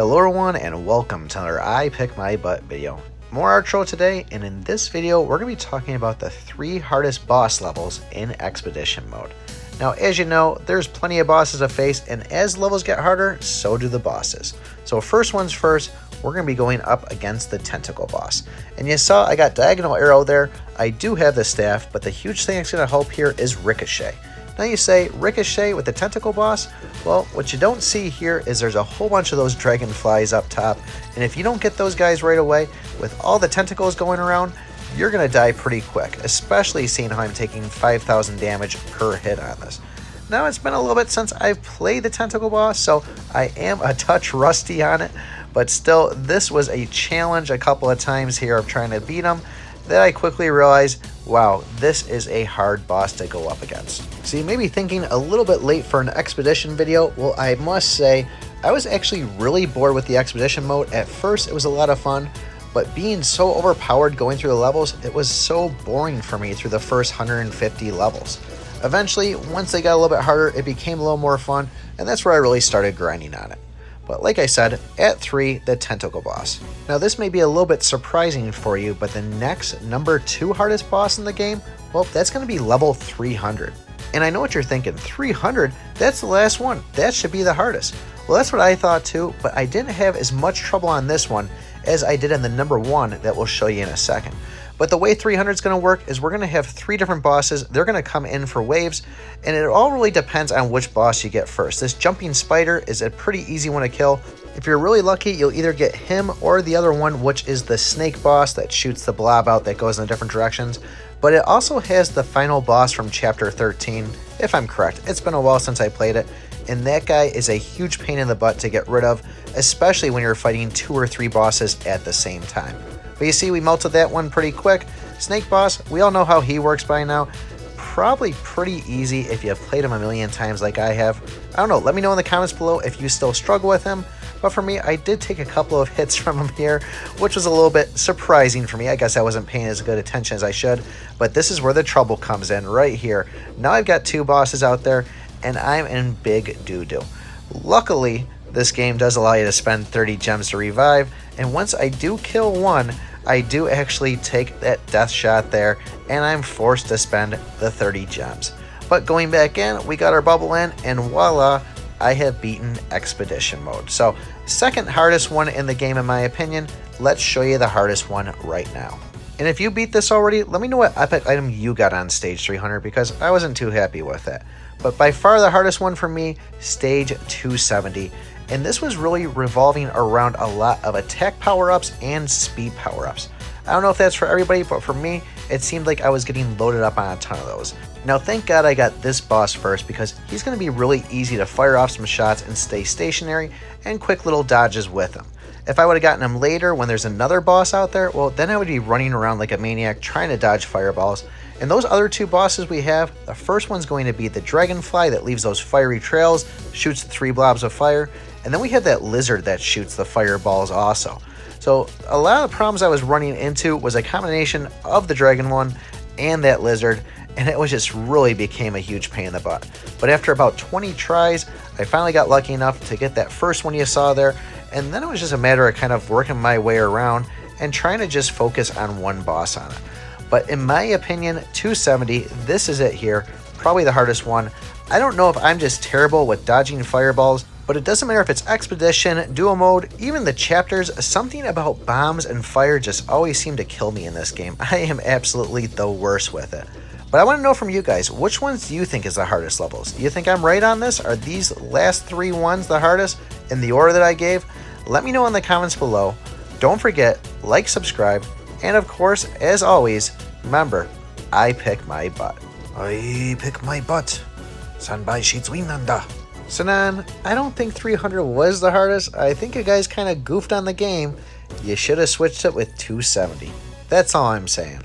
Hello everyone and welcome to another I Pick My Butt video. More Archero today, and in this video we're going to be talking about the 3 hardest boss levels in Expedition mode. Now as you know, there's plenty of bosses to face, and as levels get harder, so do the bosses. So first one's first, we're going to be going up against the Tentacle Boss. And you saw I got Diagonal Arrow there. I do have the staff, but the huge thing that's going to help here is Ricochet. Now you say, Ricochet with the Tentacle Boss? Well, what you don't see here is there's a whole bunch of those Dragonflies up top, and if you don't get those guys right away, with all the tentacles going around, you're going to die pretty quick, especially seeing how I'm taking 5,000 damage per hit on this. Now it's been a little bit since I've played the Tentacle Boss, so I am a touch rusty on it, but still, this was a challenge a couple of times here of trying to beat him. Then I quickly realized, wow, this is a hard boss to go up against. So you may be thinking a little bit late for an Expedition video. Well, I must say, I was actually really bored with the Expedition mode. At first, it was a lot of fun, but being so overpowered going through the levels, it was so boring for me through the first 150 levels. Eventually, once they got a little bit harder, it became a little more fun, and that's where I really started grinding on it. But like I said, at 3, the Tentacle Boss. Now this may be a little bit surprising for you, but the next number 2 hardest boss in the game, well, that's going to be level 300. And I know what you're thinking, 300? That's the last one. That should be the hardest. Well, that's what I thought too, but I didn't have as much trouble on this one as I did in the number 1 that we'll show you in a second. But the way 300 is going to work is we're going to have 3 different bosses. They're going to come in for waves, and it all really depends on which boss you get first. This jumping spider is a pretty easy one to kill. If you're really lucky, you'll either get him or the other one, which is the snake boss that shoots the blob out that goes in different directions. But it also has the final boss from chapter 13, if I'm correct. It's been a while since I played it, and that guy is a huge pain in the butt to get rid of, especially when you're fighting 2 or 3 bosses at the same time. But you see, we melted that one pretty quick. Snake Boss, we all know how he works by now. Probably pretty easy if you've played him a million times like I have. I don't know, let me know in the comments below if you still struggle with him. But for me, I did take a couple of hits from him here, which was a little bit surprising for me. I guess I wasn't paying as good attention as I should. But this is where the trouble comes in, right here. Now I've got 2 bosses out there, and I'm in big doo-doo. Luckily, this game does allow you to spend 30 gems to revive, and once I do kill one, I do actually take that death shot there, and I'm forced to spend the 30 gems. But going back in, we got our bubble in, and voila, I have beaten Expedition mode. So, second hardest one in the game in my opinion. Let's show you the hardest one right now. And if you beat this already, let me know what epic item you got on stage 300, because I wasn't too happy with it. But by far the hardest one for me, stage 270. And this was really revolving around a lot of attack power-ups and speed power-ups. I don't know if that's for everybody, but for me, it seemed like I was getting loaded up on a ton of those. Now thank God I got this boss first, because he's going to be really easy to fire off some shots and stay stationary, and quick little dodges with him. If I would have gotten him later when there's another boss out there, well then I would be running around like a maniac trying to dodge fireballs. And those other 2 bosses we have, the first one's going to be the Dragonfly that leaves those fiery trails, shoots 3 blobs of fire, and then we have that lizard that shoots the fireballs also. So a lot of the problems I was running into was a combination of the dragon one and that lizard, and it was just really became a huge pain in the butt. But after about 20 tries, I finally got lucky enough to get that first one you saw there, and then it was just a matter of kind of working my way around and trying to just focus on one boss on it. But in my opinion, 270, this is it here, probably the hardest one. I don't know if I'm just terrible with dodging fireballs, but it doesn't matter if it's Expedition, Duo Mode, even the chapters, something about bombs and fire just always seem to kill me in this game. I am absolutely the worst with it. But I want to know from you guys, which ones do you think is the hardest levels? Do you think I'm right on this? Are these last 3 ones the hardest in the order that I gave? Let me know in the comments below. Don't forget, like, subscribe, and of course, as always, remember, I pick my butt. I pick my butt. Sanbai Shitsuinanda. So then, I don't think 300 was the hardest. I think you guys kind of goofed on the game. You should have switched it with 270. That's all I'm saying.